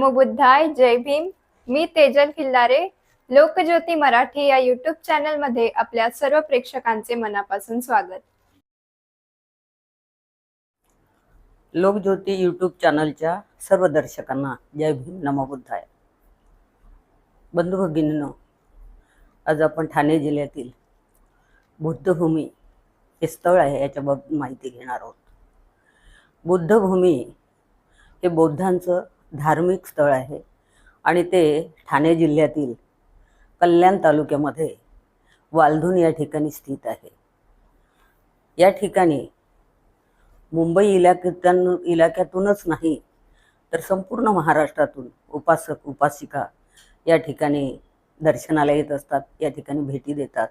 नमो बुद्धाय. जय भीम. मी तेजल खिल्लारे. लोकज्योती मराठी या यूट्यूब चॅनलमध्ये आपल्या सर्व प्रेक्षकांचे मनापासून स्वागत. लोकज्योती यूट्यूब चॅनलच्या सर्व दर्शकांना जय भीम नमो बुद्धाय. बंधू भगिनींनो, आज आपण ठाणे जिल्ह्यातील बुद्धभूमी हे स्थळ आहे याच्याबाबत माहिती घेणार आहोत. बुद्धभूमी हे बौद्धांचं धार्मिक स्थळ आहे आणि ते ठाणे जिल्ह्यातील कल्याण तालुक्यामध्ये वालधुन या ठिकाणी स्थित आहे. या ठिकाणी मुंबई इलाक्यातूनच नाही तर संपूर्ण महाराष्ट्रातून उपासक उपासिका या ठिकाणी दर्शनाला येत असतात, या ठिकाणी भेटी देतात.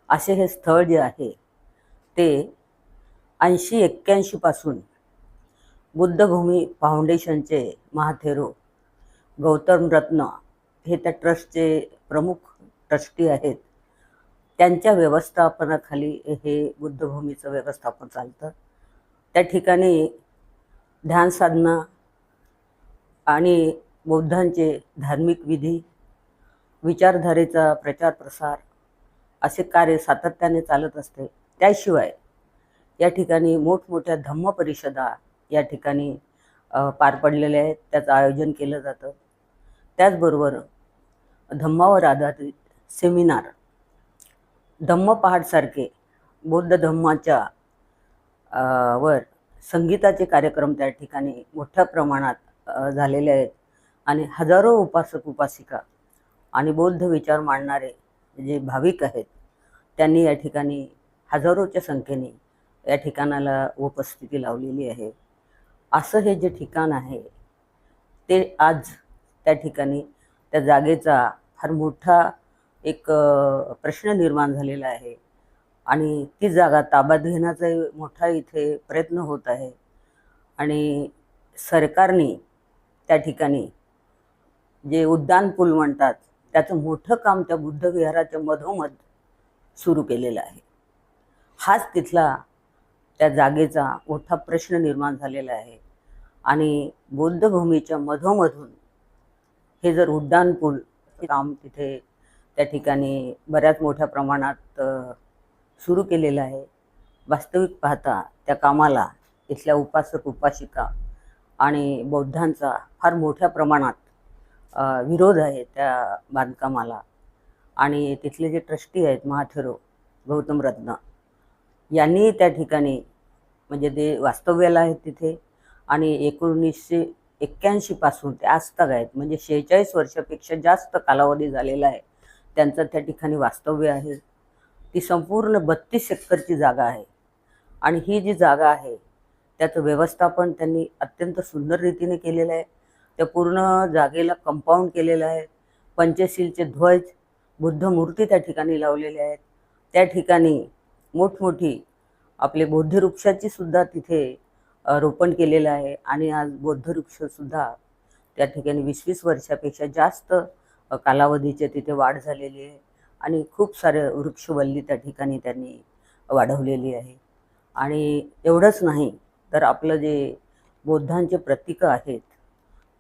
असे हे स्थळ जे आहे ते 80-81 पासून बुद्धभूमी फाउंडेशनचे महाथेरो गौतम रत्न हे त्या ट्रस्टचे प्रमुख ट्रस्टी आहेत. त्यांच्या व्यवस्थापनाखाली हे बुद्धभूमीचं व्यवस्थापन चालतं. त्या ठिकाणी ध्यान साधना आणि बौद्धांचे धार्मिक विधी, विचारधारेचा प्रचार प्रसार असे कार्य सातत्याने चालत असते. त्याशिवाय या ठिकाणी मोठमोठ्या धम्म परिषदा या ठिकाणी पार पडलेल्या आहेत, त्याचं आयोजन केलं जातं. त्याचबरोबर धम्मावर आधारित सेमिनार, धम्मपहाडसारखे बौद्ध धम्माच्या वर संगीताचे कार्यक्रम त्या ठिकाणी मोठ्या प्रमाणात झालेले आहेत आणि हजारो उपासक उपासिका आणि बौद्ध विचार मांडणारे जे भाविक आहेत त्यांनी या ठिकाणी हजारोच्या संख्येने या ठिकाणाला उपस्थिती लावलेली आहे. असं हे जे ठिकाण आहे ते आज त्या ठिकाणी त्या जागेचा फार मोठा एक प्रश्न निर्माण झालेला आहे आणि ती जागा ताब्यात घेण्याचा मोठा इथे प्रयत्न होत आहे. आणि सरकारने त्या ठिकाणी जे उड्डाणपूल म्हणतात त्याचं मोठं काम त्या बुद्धविहाराच्या मधोमध सुरू केलेलं आहे. हाच तिथला त्या जागेचा मोठा प्रश्न निर्माण झालेला आहे आणि बौद्धभूमीच्या मधोमधून हे जर उड्डाणपूल काम तिथे त्या ठिकाणी बऱ्याच मोठ्या प्रमाणात सुरू केलेलं आहे. वास्तविक पाहता त्या कामाला इथल्या उपासक उपासिका आणि बौद्धांचा फार मोठ्या प्रमाणात विरोध आहे त्या बांधकामाला. आणि तिथले जे ट्रस्टी आहेत महाथेरो गौतम रत्न यांनी त्या ठिकाणी म्हणजे ते वास्तव्याला आहेत तिथे आणि 1981 पासून ते आज तक आहेत, म्हणजे 46 वर्षापेक्षा जास्त कालावधी झालेला आहे त्यांचं त्या ठिकाणी वास्तव्य आहे. ती संपूर्ण 32 एकरची जागा आहे आणि ही जी जागा आहे त्याचं व्यवस्थापन त्यांनी अत्यंत सुंदर रीतीने केलेलं आहे. त्या पूर्ण जागेला कंपाऊंड केलेलं आहे. पंचशीलचे ध्वज, बुद्ध मूर्ती त्या ठिकाणी लावलेल्या आहेत. त्या ठिकाणी मोठमोठी आपले बौद्धवृक्षाची सुद्धा तिथे रोपण केलेलं आहे आणि आज बौद्धवृक्षसुद्धा त्या ठिकाणी 20-20 वर्षापेक्षा जास्त कालावधीचे तिथे वाढ झालेली आहे आणि खूप सारे वृक्षवल्ली त्या ठिकाणी त्यांनी वाढवलेली आहे. आणि एवढंच नाही तर आपलं जे बौद्धांचे प्रतीकं आहेत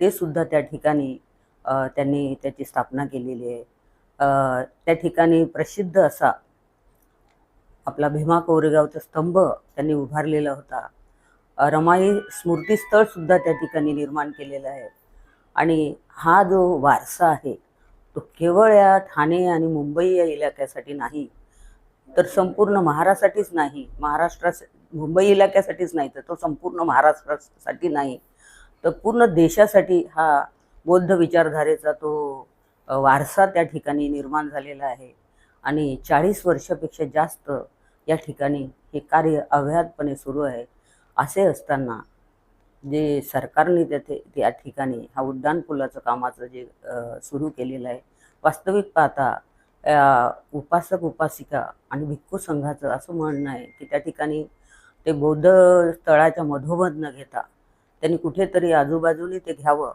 ते सुद्धा त्या ठिकाणी त्यांनी त्याची स्थापना केलेली आहे. त्या ठिकाणी प्रसिद्ध असा आपला भीमा कोरेगावचा स्तंभ त्यांनी उभारलेला होता. रमाई स्मृतीस्थळसुद्धा त्या ठिकाणी निर्माण केलेलं आहे. आणि हा जो वारसा आहे तो केवळ या ठाणे आणि मुंबई या इलाक्यासाठी नाही तर संपूर्ण महाराष्ट्रासाठीच नाही, मुंबई इलाक्यासाठीच नाही तर तो संपूर्ण महाराष्ट्रासाठी नाही तर पूर्ण देशासाठी हा बौद्ध विचारधारेचा तो वारसा त्या ठिकाणी निर्माण झालेला आहे. आणि 40 वर्षापेक्षा जास्त या ठिकाणी हे कार्य अव्याहतपणे सुरू आहे. असे असताना जे सरकारने त्या ठिकाणी हा उड्डाणपुलाचं कामाचं जे सुरू केलेलं आहे, वास्तविक पाहता उपासक उपासिका आणि भिक्खू संघाचं असं म्हणणं आहे की त्या ठिकाणी ते बौद्ध स्थळाच्या मधोमध न घेता त्यांनी कुठेतरी आजूबाजूने ते घ्यावं.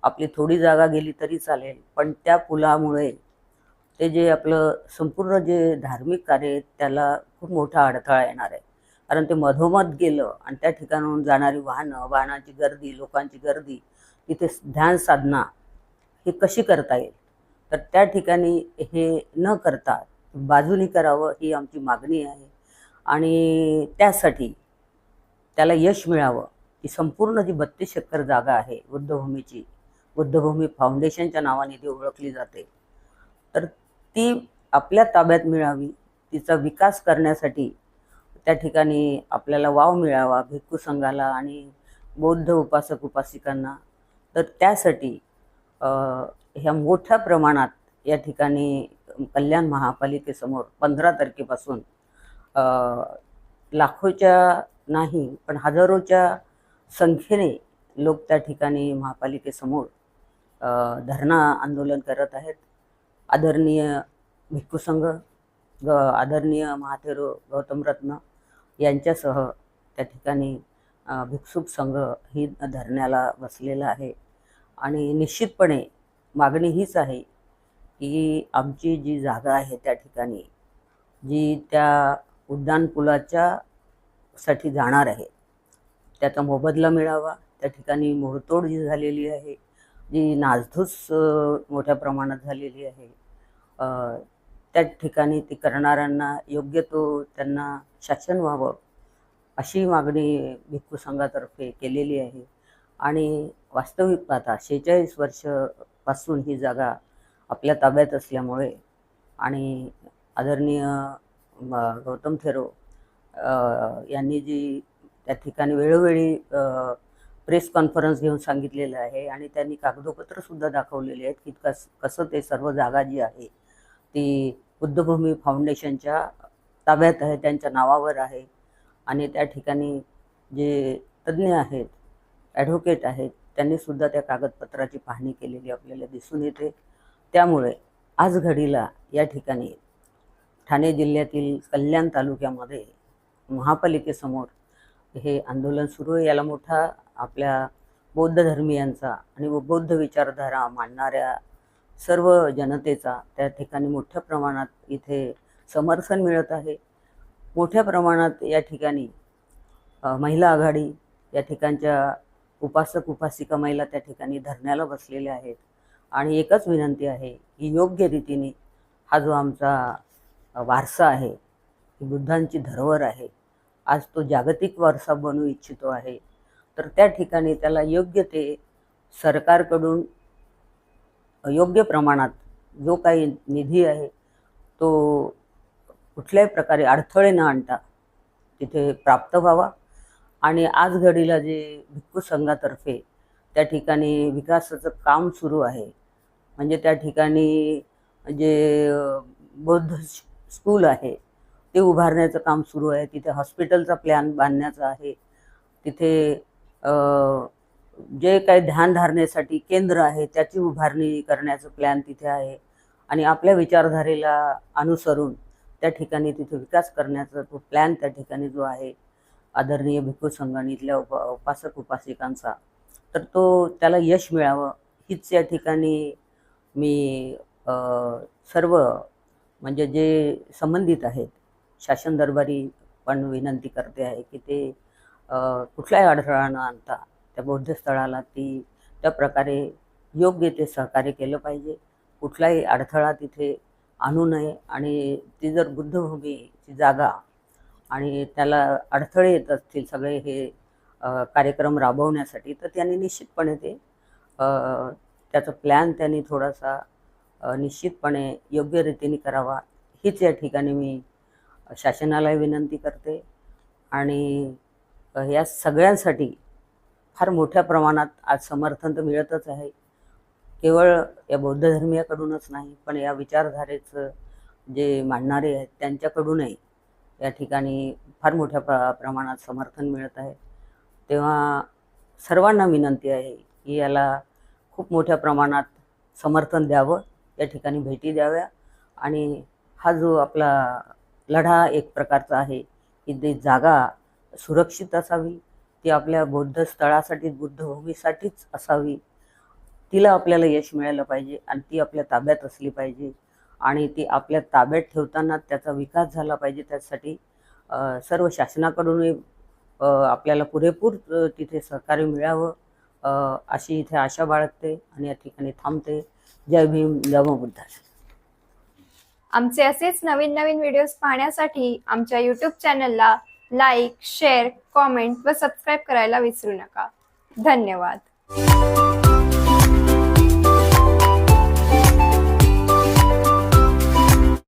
आपली थोडी जागा गेली तरी चालेल, पण त्या पुलामुळे ते जे आपलं संपूर्ण जे धार्मिक कार्य आहे त्याला खूप मोठा अडथळा येणार आहे. कारण ते मधोमध गेलं आणि त्या ठिकाणाहून जाणारी वाहनाची गर्दी, लोकांची गर्दी तिथे ध्यान साधना ही कशी करता येईल, तर त्या ठिकाणी हे न करता बाजूनी करावं ही आमची मागणी आहे. आणि त्यासाठी त्याला यश मिळावं, की संपूर्ण जी 32 एकर जागा आहे बुद्धभूमीची, बुद्धभूमी फाउंडेशनच्या नावाने ती ओळखली जाते, तर ती आपल्या ताब्यात मिळावी. तिचा विकास करण्यासाठी त्या ठिकाणी आपल्याला वाव मिळावा भिक्खू संघाला आणि बौद्ध उपासक उपासिकांना. तर त्यासाठी ह्या मोठ्या प्रमाणात या ठिकाणी कल्याण महापालिकेसमोर 15 तारखेपासून लाखोच्या नाही पण हजारोच्या संख्येने लोक त्या ठिकाणी महापालिकेसमोर धरणा आंदोलन करत आहेत. आदरणीय भिक्खू संघ, आदरणीय महाथेरो गौतम रत्न यांच्यासह त्या ठिकाणी भिक्षुक संघ ही धरण्याला बसलेला आहे. आणि निश्चितपणे मागणी हीच आहे की आमची जी जागा आहे त्या ठिकाणी जी त्या उड्डाणपुलाच्या साठी जाणार आहे त्याचा मोबदला मिळावा. त्या ठिकाणी मोडतोड जी झालेली आहे, जी नासधूस मोठ्या प्रमाणात झालेली आहे, त्या ठिकाणी ती करणाऱ्यांना योग्य तो त्यांना शासन व्हावं अशी मागणी भिक्खू संघातर्फे केलेली आहे. आणि वास्तविक पाहता 46 वर्षापासून ही जागा आपल्या ताब्यात असल्यामुळे आणि आदरणीय गौतम थेरो यांनी जी त्या ठिकाणी वेळोवेळी प्रेस कॉन्फरन्स घेऊन सांगितलेलं आहे आणि त्यांनी कागदोपत्रसुद्धा दाखवलेले आहेत की कसं ते सर्व जागा जी आहे ती बुद्धभूमी फाउंडेशनच्या ताब्यात आहे, त्यांच्या नावावर आहे. आणि त्या ठिकाणी जे तज्ज्ञ आहेत, ॲडव्होकेट आहेत, त्यांनीसुद्धा त्या कागदपत्राची पाहणी केलेली आपल्याला दिसून येते. त्यामुळे आज घडीला या ठिकाणी ठाणे जिल्ह्यातील कल्याण तालुक्यामध्ये महापालिकेसमोर हे आंदोलन सुरू आहे. याला मोठा आपल्या बौद्ध धर्मीयांचा आणि बौद्ध विचारधारा मांडणाऱ्या सर्व जनतेचा त्या ठिकाणी मोठ्या प्रमाणात इथे समर्थन मिळत आहे. मोठ्या प्रमाणात या ठिकाणी महिला आघाडी, या ठिकाणच्या उपासक उपासिका महिला त्या ठिकाणी धरण्याला बसलेल्या आहेत. आणि एकच विनंती आहे की योग्य रीतीने हा जो आमचा वारसा आहे, ही बुद्धांची धरोहर आहे, आज तो जागतिक वारसा बनवू इच्छितो आहे, तर त्या ठिकाणी त्याला योग्य ते सरकारकडून योग्य प्रमाणात जो काही निधी आहे तो कुठल्याही प्रकारे अडथळे न आणता तिथे प्राप्त व्हावा. आणि आज घडीला जे भिक्खू संघातर्फे त्या ठिकाणी विकासाचं काम सुरू आहे, म्हणजे त्या ठिकाणी जे बौद्ध स्कूल आहे ते उभारण्याचं काम सुरू आहे. तिथे हॉस्पिटलचा प्लॅन बांधण्याचा आहे. तिथे जे काही ध्यानधारणेसाठी केंद्र आहे त्याची उभारणी करण्याचं प्लॅन तिथे आहे. आणि आपल्या विचारधारेला अनुसरून त्या ठिकाणी तिथे विकास करण्याचा तो प्लॅन त्या ठिकाणी जो आहे आदरणीय भिक्खू संघाने इथल्या उपासक उपासिकांचा, तर तो त्याला यश मिळावं हीच या ठिकाणी मी सर्व म्हणजे जे संबंधित आहेत शासन दरबारी पण विनंती करते आहे की ते कुठल्याही अडथळा न आणता त्या बौद्ध स्थळाला ती त्या प्रकारे योग्य ते सहकार्य केलं पाहिजे. कुठलाही अडथळा तिथे आणू नये. आणि ती जर बुद्धभूमीची जागा आणि त्याला अडथळे येत असतील सगळे हे कार्यक्रम राबवण्यासाठी, तर त्यांनी निश्चितपणे ते त्याचा प्लॅन त्यांनी थोडासा निश्चितपणे योग्य रीतीने करावा हीच या ठिकाणी मी शासनाला विनंती करते. आणि या सगळ्यांसाठी फार मोठ्या प्रमाणात आज समर्थन तर मिळतच आहे, केवळ या बौद्ध धर्मीयाकडूनच नाही पण या विचारधारेचं जे मांडणारे आहेत त्यांच्याकडूनही या ठिकाणी फार मोठ्या प्रमाणात समर्थन मिळत आहे. तेव्हा सर्वांना विनंती आहे की याला खूप मोठ्या प्रमाणात समर्थन द्यावं, या ठिकाणी भेटी द्याव्या. आणि हा जो आपला लढा एक प्रकारचा आहे की ती जागा सुरक्षित असावी, ती आपल्या बौद्ध स्थळासाठी बुद्धभूमीसाठीच असावी, तिला आपल्याला यश मिळालं पाहिजे आणि ती आपल्या ताब्यात असली पाहिजे. आणि ती आपल्या ताब्यात ठेवताना त्याचा विकास झाला पाहिजे. त्यासाठी सर्व शासनाकडूनही आपल्याला पुरेपूर तिथे सहकार्य मिळावं अशी इथे आशा बाळगते आणि या ठिकाणी थांबते. जय भीम, जय बुद्ध. आमचे असेच नवीन नवीन व्हिडिओज पाहण्यासाठी आमच्या यूट्यूब चॅनलला लाईक, शेअर, कॉमेंट व सबस्क्राईब करायला विसरू नका. धन्यवाद.